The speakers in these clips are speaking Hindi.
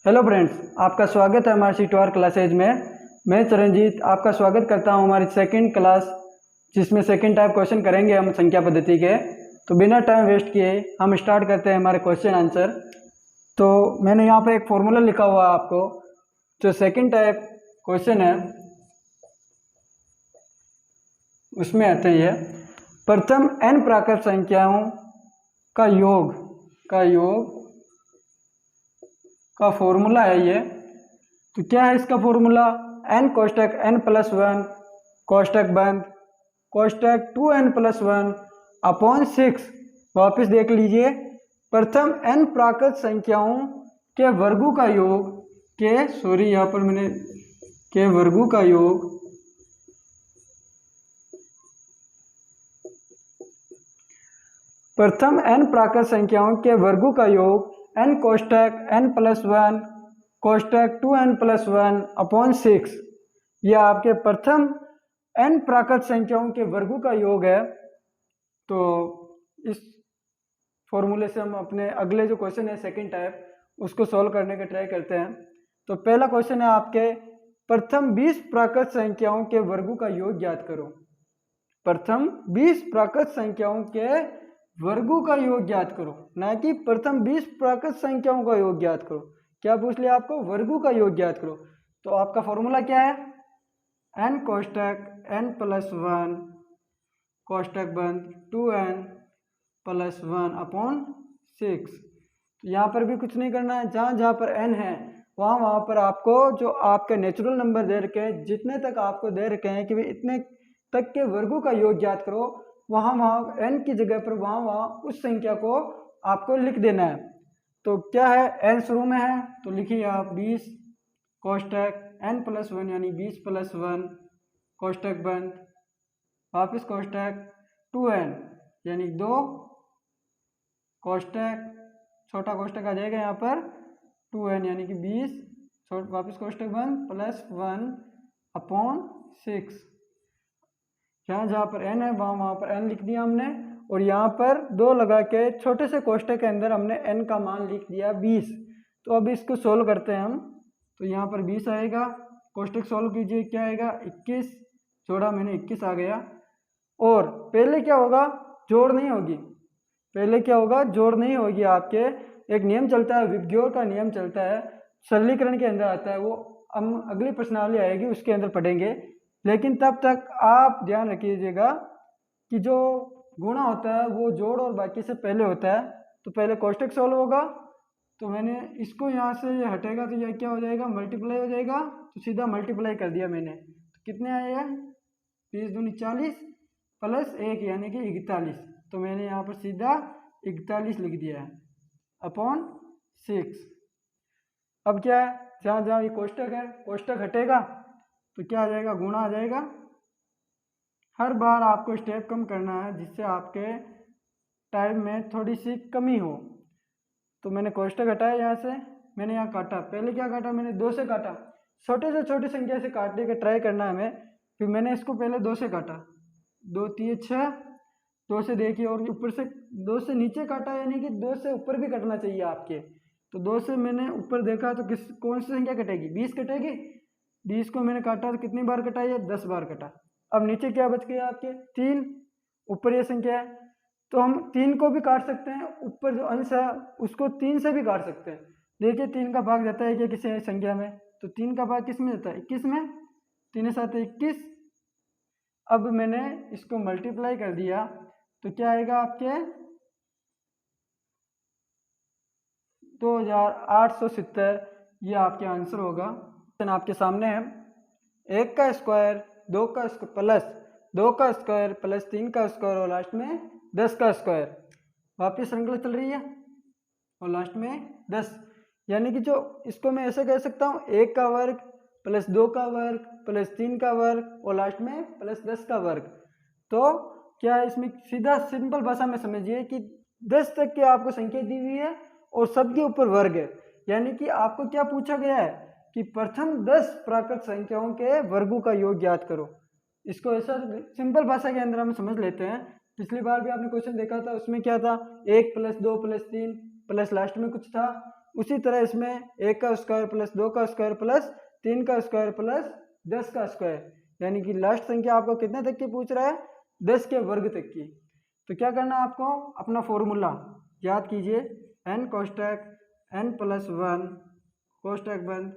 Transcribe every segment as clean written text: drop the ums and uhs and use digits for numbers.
हेलो फ्रेंड्स, आपका स्वागत है हमारे सीटवार क्लासेज में। मैं चरणजीत आपका स्वागत करता हूं हमारी सेकंड क्लास, जिसमें सेकंड टाइप क्वेश्चन करेंगे हम संख्या पद्धति के। तो बिना टाइम वेस्ट किए हम स्टार्ट करते हैं हमारे क्वेश्चन आंसर। तो मैंने यहाँ पर एक फॉर्मूला लिखा हुआ है आपको। जो सेकंड टाइप क्वेश्चन है उसमें आते हैं ये प्रथम n प्राकृत संख्याओं का योग का फॉर्मूला है ये। तो क्या है इसका फॉर्मूला? n कोष्टक n प्लस वन कोष्टक बंद कोष्टक 2n प्लस वन अपॉन 6। वापस देख लीजिए, प्रथम n प्राकृत संख्याओं के वर्गों का योग यहाँ पर मैंने के वर्गों का योग प्रथम n प्राकृत संख्याओं के वर्गों का योग n कोष्टक n प्लस वन कोष्टक 2n प्लस वन अपॉन 6। यह आपके प्रथम n प्राकृत संख्याओं के वर्गों का योग है। तो इस फॉर्मूले से हम अपने अगले जो क्वेश्चन है सेकंड टाइप उसको सॉल्व करने का ट्राई करते हैं। तो पहला क्वेश्चन है आपके प्रथम 20 प्राकृत संख्याओं के वर्गों का योग ज्ञात करो। प्रथम 20 प्राकृत संख्याओं के वर्गों का योग ज्ञात करो, ना कि प्रथम 20 प्राकृत संख्याओं का योग ज्ञात करो। क्या पूछ लिया आपको? वर्गों का योग ज्ञात करो। तो आपका फॉर्मूला क्या है? n कोष्टक n प्लस वन कोष्टक बंद 2n प्लस वन अपॉन 6। तो यहाँ पर भी कुछ नहीं करना है, जहाँ जहाँ पर n है वहाँ पर आपको जो आपके नेचुरल नंबर दे रखे हैं, जितने तक आपको दे रखे हैं कि भाई इतने तक के वर्गों का योग ज्ञात करो, वहाँ n की जगह पर वहाँ उस संख्या को आपको लिख देना है। तो क्या है, n शुरू में है तो लिखिए आप 20 कोष्टक n प्लस वन यानी 20 प्लस वन कोष्टक बंद वापस कोष्टक 2n यानी 2 कोष्टक छोटा कोष्टक आ जाएगा यहाँ पर 2n यानी कि 20 वापस कोष्टक बंद प्लस वन अपॉन 6। जहाँ पर n है वहाँ पर n लिख दिया हमने, और यहाँ पर 2 लगा के छोटे से कोष्टक के अंदर हमने n का मान लिख दिया 20। तो अब इसको सोल्व करते हैं हम। तो यहाँ पर 20 आएगा, कोष्टक सोल्व कीजिए, क्या आएगा 21 जोड़ा मैंने 21 आ गया। और पहले क्या होगा, जोड़ नहीं होगी। पहले क्या होगा, जोड़ नहीं होगी। आपके एक नियम चलता है, विभज्योर का नियम चलता है, सरलीकरण के अंदर आता है। वो हम अगली प्रश्नावली आएगी उसके अंदर पढ़ेंगे। लेकिन तब तक आप ध्यान रखिएगा कि जो गुणा होता है वो जोड़ और बाकी से पहले होता है। तो पहले कोष्टक सोल्व होगा, तो मैंने इसको यहाँ से ये हटेगा तो यह क्या हो जाएगा, मल्टीप्लाई हो जाएगा। तो सीधा मल्टीप्लाई कर दिया मैंने। तो कितने आए, 20 दूनी 40 प्लस 1 यानी कि 41। तो मैंने यहाँ पर सीधा 41 लिख दिया है अपॉन 6। अब क्या है, जहाँ जहाँ ये कोष्टक है, कोष्टक हटेगा तो क्या आ जाएगा, गुणा आ जाएगा। हर बार आपको स्टेप कम करना है जिससे आपके टाइम में थोड़ी सी कमी हो। तो मैंने कोष्टक हटाया, यहाँ से मैंने यहाँ काटा। पहले क्या काटा मैंने, 2 से काटा। छोटे से छोटी संख्या से काटने का ट्राई करना है हमें। फिर मैंने इसको पहले 2 से काटा, 2 3 6, 2 से देखिए, और ऊपर से 2 से नीचे काटा, यानी कि 2 से ऊपर भी कटना चाहिए आपके। तो 2 से मैंने ऊपर देखा तो कौन सी संख्या कटेगी, 20 कटेगी। 20 को मैंने काटा तो कितनी बार कटा, ये 10 बार कटा। अब नीचे क्या बच गया आपके, 3। ऊपर ये संख्या है तो हम 3 को भी काट सकते हैं, ऊपर जो अंश है उसको 3 से भी काट सकते हैं। देखिए 3 का भाग जाता है क्या किसी संख्या में, तो 3 का भाग किस में जाता है, 21 में। 3 7 21। अब मैंने इसको मल्टीप्लाई कर दिया तो क्या आएगा आपके 2870। ये आपके आंसर होगा। आपके सामने है 1 का स्क्वायर 2 का स्क्वायर प्लस 2 का स्क्वायर प्लस 3 का स्क्वायर और लास्ट में 10 का स्क्वायर। वापिस श्रृंखला चल रही है और लास्ट में 10, यानी कि जो इसको मैं ऐसे कह सकता हूँ 1 का वर्ग प्लस 2 का वर्ग प्लस 3 का वर्ग और लास्ट में प्लस 10 का वर्ग। तो क्या है इसमें, सीधा सिंपल भाषा में समझिए कि 10 तक की आपको संख्या दी हुई है और सबके ऊपर वर्ग है। यानी कि आपको क्या पूछा गया है कि प्रथम 10 प्राकृत संख्याओं के वर्गों का योग ज्ञात करो। इसको ऐसा सिंपल भाषा के अंदर हम समझ लेते हैं। पिछली बार भी आपने क्वेश्चन देखा था, उसमें क्या था, 1 प्लस 2 प्लस 3 प्लस लास्ट में कुछ था, उसी तरह इसमें 1 का स्क्वायर प्लस 2 का स्क्वायर प्लस 3 का स्क्वायर प्लस 10 का स्क्वायर, यानी कि लास्ट संख्या आपको कितने तक की पूछ रहा है, 10 के वर्ग तक की। तो क्या करना है आपको, अपना फॉर्मूला याद कीजिए, n कोष्टक n प्लस 1 कोष्टक बंद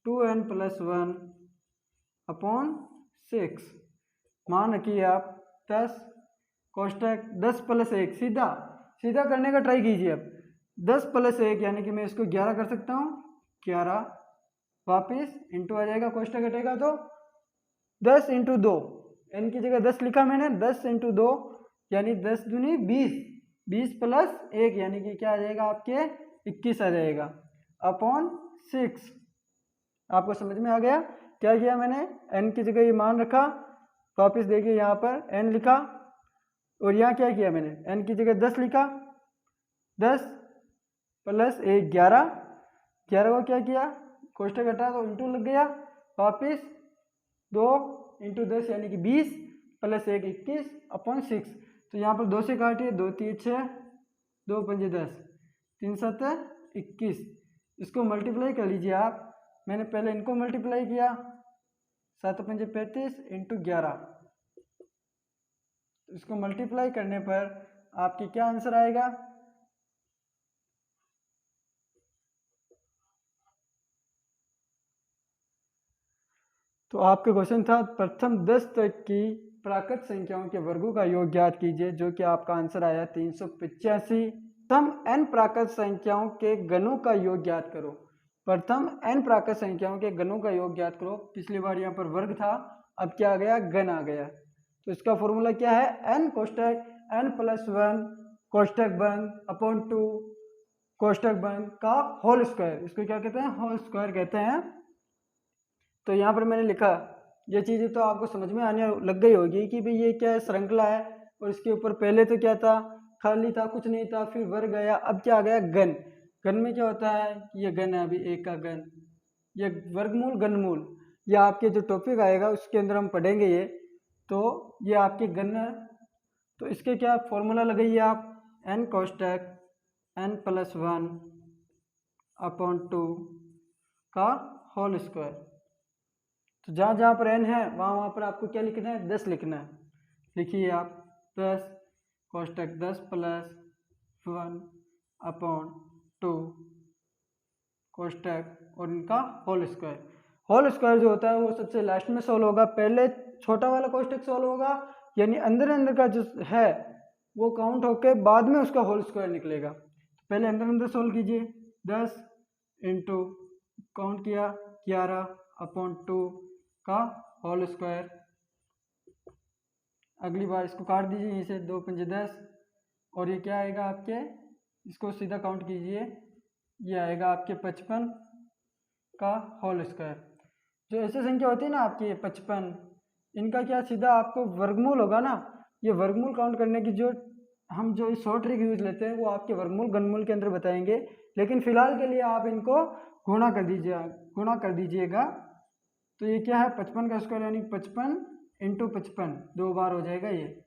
2n प्लस 1 अपॉन 6, मान रखिए आप 10 कोष्टक 10 प्लस 1, सीधा सीधा करने का ट्राई कीजिए। अब 10 प्लस 1 यानी कि मैं इसको 11 कर सकता हूँ, 11 वापिस इंटू आ जाएगा, कोष्टक हटेगा तो 10 इंटू 2, n की जगह 10 लिखा मैंने, 10 इंटू 2 यानी 10 दूनी 20, 20 प्लस 1 यानी कि क्या आ जाएगा आपके 21 आ जाएगा अपॉन 6। आपको समझ में आ गया क्या किया मैंने, n की जगह ये मान रखा, वापस देखिए यहाँ पर n लिखा, और यहाँ क्या किया मैंने, n की जगह 10 लिखा, 10 प्लस 1 11, 11 को क्या किया, कोष्टक हटा तो इंटू लग गया, वापिस 2 इंटू 10 यानी कि 20 प्लस 1 21 अपॉन 6। तो यहाँ पर 2 से काटिए, 2 3 6, 2 5 10, 3 7 21, इसको मल्टीप्लाई कर लीजिए आप। मैंने पहले इनको मल्टीप्लाई किया, 7 5 35 इंटू 11, इसको मल्टीप्लाई करने पर आपकी क्या आंसर आएगा, तो आपका क्वेश्चन था प्रथम 10 तक की प्राकृत संख्याओं के वर्गों का योग ज्ञात कीजिए, जो कि आपका आंसर आया 385। प्रथम n प्राकृत संख्याओं के गणों का योग ज्ञात करो, प्रथम n प्राकृत संख्याओं के गणों का योग ज्ञात करो। पिछली बार यहाँ पर वर्ग था, अब क्या आ गया, गण आ गया। तो इसका फॉर्मूला क्या है, n कोष्टक n प्लस 1 कोष्टक बंद अपॉन 2 कोष्टक बंद का होल स्क्वायर, इसको क्या कहते हैं, होल स्क्वायर कहते हैं। तो यहाँ पर मैंने लिखा, ये चीज़ें तो आपको समझ में आने लग गई होगी कि भाई ये क्या है, श्रृंखला है, और इसके ऊपर पहले तो क्या था, खाली था, कुछ नहीं था, फिर वर्ग गया, अब क्या आ गया, गण। गण में क्या होता है, ये गण है, अभी एक का गण, ये वर्गमूल घनमूल, ये आपके जो टॉपिक आएगा उसके अंदर हम पढ़ेंगे ये। तो ये आपके गण है, तो इसके क्या फॉर्मूला लगाइए आप, n कोष्टक n प्लस 1 अपॉन 2 का होल स्क्वायर। तो जहाँ जहाँ पर n है वहाँ पर आपको क्या लिखना है, 10 लिखना है। लिखिए आप 10 कोष्टक 10 प्लस 1 अपॉन 2 कोष्टक और इनका होल स्क्वायर। होल स्क्वायर जो होता है वो सबसे लास्ट में सोल्व होगा, पहले छोटा वाला कोष्टक सोल्व होगा, यानी अंदर अंदर का जो है वो काउंट होके बाद में उसका होल स्क्वायर निकलेगा। तो पहले अंदर अंदर सोल्व कीजिए, 10 इंटू काउंट किया 11 अपॉन 2 का होल स्क्वायर। अगली बार इसको काट दीजिए, यहीं से 2 5 10, और ये क्या आएगा आपके, इसको सीधा काउंट कीजिए, ये आएगा आपके 55 का होल स्क्वायर। जो ऐसी संख्या होती है ना आपकी 55, इनका क्या सीधा आपको वर्गमूल होगा ना, ये वर्गमूल काउंट करने की जो हम जो शॉर्ट ट्रिक यूज लेते हैं वो आपके वर्गमूल घनमूल के अंदर बताएंगे, लेकिन फिलहाल के लिए आप इनको गुणा कर दीजिएगा। तो ये क्या है, 55 का स्क्वायर यानी 55 इंटू 55, 2 बार हो जाएगा ये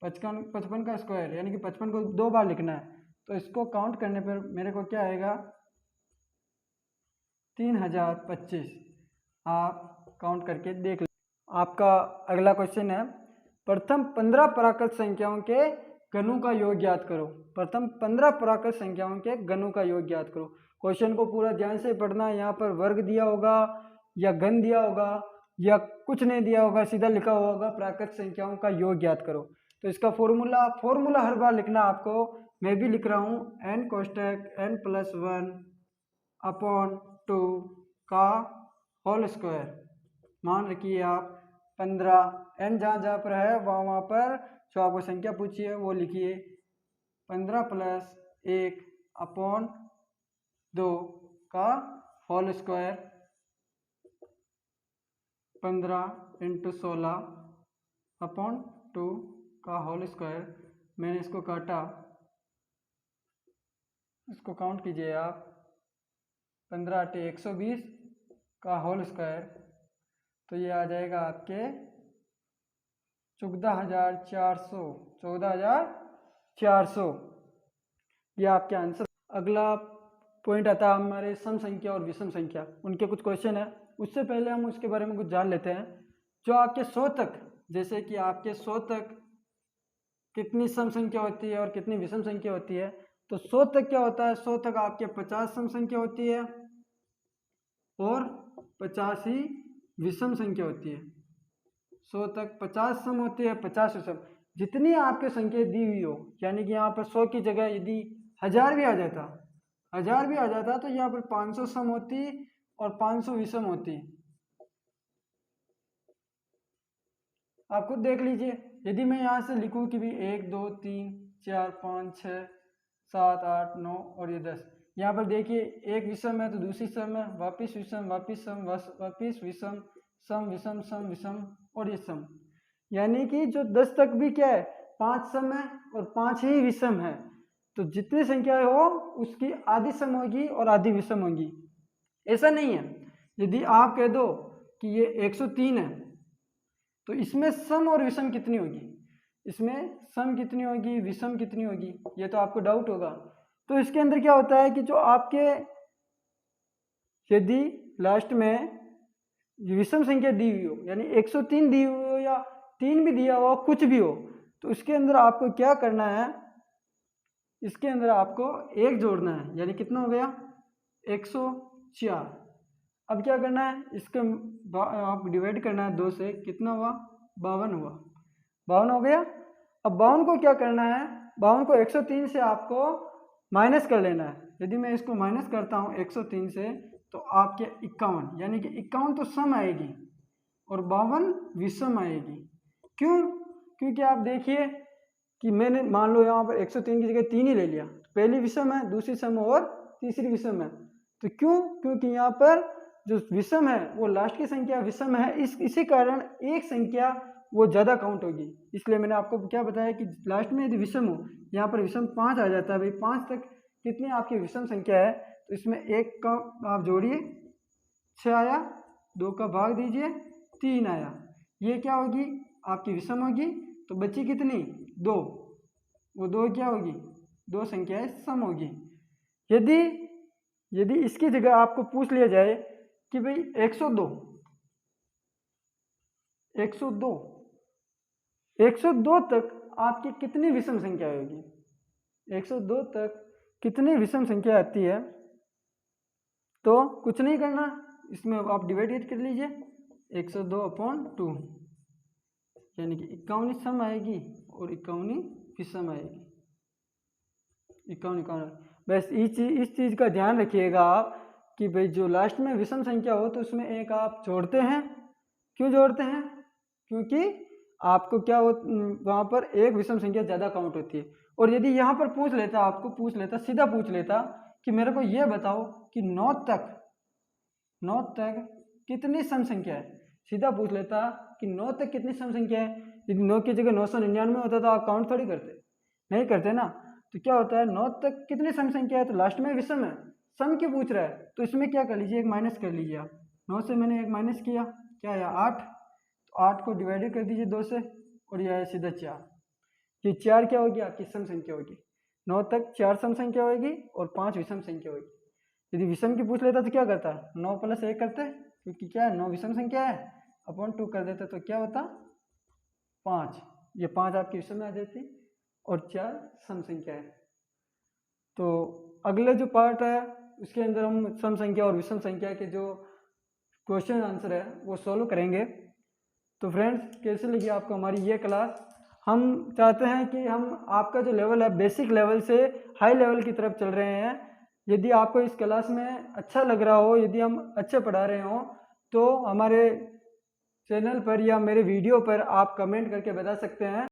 55 का स्क्वायर, यानी कि 55 को 2 बार लिखना है। तो इसको काउंट करने पर मेरे को क्या आएगा, 3025। आप काउंट करके देख लें। आपका अगला क्वेश्चन है, प्रथम 15 प्राकृत संख्याओं के गणों का योग ज्ञात करो। प्रथम 15 प्राकृत संख्याओं के गणों का योग ज्ञात करो। क्वेश्चन को पूरा ध्यान से पढ़ना, यहाँ पर वर्ग दिया होगा या गण दिया होगा या कुछ नहीं दिया होगा, सीधा लिखा हुआ होगा प्राकृत संख्याओं का योग ज्ञात करो। तो इसका फॉर्मूला हर बार लिखना आपको, मैं भी लिख रहा हूँ, n कोष्टक n प्लस 1 अपॉन 2 का होल स्क्वायर। मान रखिए आप 15, n जहाँ जहाँ पर है वहाँ पर जो आपको संख्या पूछी है वो लिखिए, 15 प्लस 1 अपॉन 2 का होल स्क्वायर, 15 इंटू 16 अपॉन 2 का होल स्क्वायर। मैंने इसको काटा, इसको काउंट कीजिए आप, 15 8 120 का होल स्क्वायर, तो ये आ जाएगा आपके 14400, ये आपके आंसर। अगला पॉइंट आता है हमारे सम संख्या और विषम संख्या, उनके कुछ क्वेश्चन है। उससे पहले हम उसके बारे में कुछ जान लेते हैं। जो आपके 100 तक, जैसे कि आपके 100 तक कितनी सम संख्या होती है और कितनी विषम संख्या होती है, तो 100 तक क्या होता है, 100 तक आपके 50 सम संख्या होती है और 50 ही विषम संख्या होती है। 100 तक 50 सम होती है, 50 विषम। जितनी आपके संख्या दी हुई हो, यानी कि यहाँ पर 100 की जगह यदि 1000 भी आ जाता, 1000 भी आ जाता तो यहाँ पर 500 सम होती और 500 विषम होती। आप खुद देख लीजिए, यदि मैं यहाँ से लिखूँ कि भी 1 2 3 4 5 6 7 8 9 और ये 10, यहाँ पर देखिए एक विषम है तो दूसरी सम है, वापिस विषम, वापिस सम, वापिस विषम, सम विषम, सम विषम और ये सम। यानी कि जो 10 तक भी क्या है, 5 सम है और 5 ही विषम है। तो जितनी संख्या हो उसकी आधी सम होगी और आधी विषम होगी। ऐसा नहीं है, यदि आप कह दो कि ये 103 है तो इसमें सम और विषम कितनी होगी, इसमें सम कितनी होगी, विषम कितनी होगी, ये तो आपको डाउट होगा। तो इसके अंदर क्या होता है कि जो आपके यदि लास्ट में विषम संख्या दी हुई हो, यानी 103 दी हुई हो या 3 भी दिया हो, कुछ भी हो, तो इसके अंदर आपको क्या करना है, इसके अंदर आपको 1 जोड़ना है, यानी कितना हो गया 104। अब क्या करना है, इसके आप डिवाइड करना है 2 से, कितना हुआ 52 हुआ, 52 हो गया। अब 52 को क्या करना है, 52 को 103 से आपको माइनस कर लेना है। यदि मैं इसको माइनस करता हूँ 103 से तो आपके 51, यानी कि 51 तो सम आएगी और 52 विषम आएगी। क्यों? क्योंकि आप देखिए कि मैंने मान लो यहाँ पर 103 की जगह 3 ही ले लिया, पहली विषम है, दूसरी सम और तीसरी विषम है। तो क्यों? क्योंकि यहाँ पर जो विषम है वो लास्ट की संख्या विषम है, इसी कारण एक संख्या वो ज़्यादा काउंट होगी। इसलिए मैंने आपको क्या बताया कि लास्ट में यदि विषम हो, यहाँ पर विषम 5 आ जाता है, भाई 5 तक कितनी आपकी विषम संख्या है, तो इसमें 1 का आप जोड़िए 6 आया, 2 का भाग दीजिए 3 आया, ये क्या होगी आपकी विषम होगी। तो बची कितनी 2, वो 2 क्या होगी, 2 संख्याएं सम होगी। यदि इसकी जगह आपको पूछ लिया जाए कि भाई 102 तक आपकी कितनी विषम संख्या होगी, 102 तक कितनी विषम संख्या आती है, तो कुछ नहीं करना, इसमें आप डिवाइड कर लीजिए 102/2, यानी कि 51 सम आएगी और 51 विषम आएगी, 51। बस इस चीज़ का ध्यान रखिएगा आप कि भाई जो लास्ट में विषम संख्या हो तो उसमें एक आप जोड़ते हैं। क्यों जोड़ते हैं? क्योंकि आपको क्या हो, वहाँ पर एक विषम संख्या ज़्यादा काउंट होती है। और यदि यहाँ पर सीधा पूछ लेता कि मेरे को ये बताओ कि 9 तक कितनी सम संख्या है, सीधा पूछ लेता कि 9 तक कितनी सम संख्या है, यदि 9 की जगह 999 होता तो आप काउंट थोड़ी करते, नहीं करते ना। तो क्या होता है 9 तक कितनी सम संख्या है, तो लास्ट में विषम है, सम क्यों पूछ रहा है, तो इसमें क्या कर लीजिए, एक माइनस कर लीजिए आप। 9 से मैंने एक माइनस किया, क्या आया 8, तो 8 को डिवाइड कर दीजिए 2 से और यह है सीधा 4। ये 4 क्या होगी आपकी सम संख्या होगी, 9 तक 4 सम संख्या होगी और 5 विषम संख्या होगी। यदि विषम की पूछ लेता तो क्या करता, 9 + 1 करते, क्योंकि क्या है 9 विषम संख्या है, अपॉन 2 कर देते तो क्या होता 5, ये 5 आपकी विषम में आ जाती और 4 सम संख्या है। तो अगले जो पार्ट है उसके अंदर हम सम संख्या और विषम संख्या के जो क्वेश्चन आंसर है वो सॉल्व करेंगे। तो फ्रेंड्स कैसे लगी आपको हमारी ये क्लास। हम चाहते हैं कि हम आपका जो लेवल है बेसिक लेवल से हाई लेवल की तरफ चल रहे हैं। यदि आपको इस क्लास में अच्छा लग रहा हो, यदि हम अच्छे पढ़ा रहे हो, तो हमारे चैनल पर या मेरे वीडियो पर आप कमेंट करके बता सकते हैं।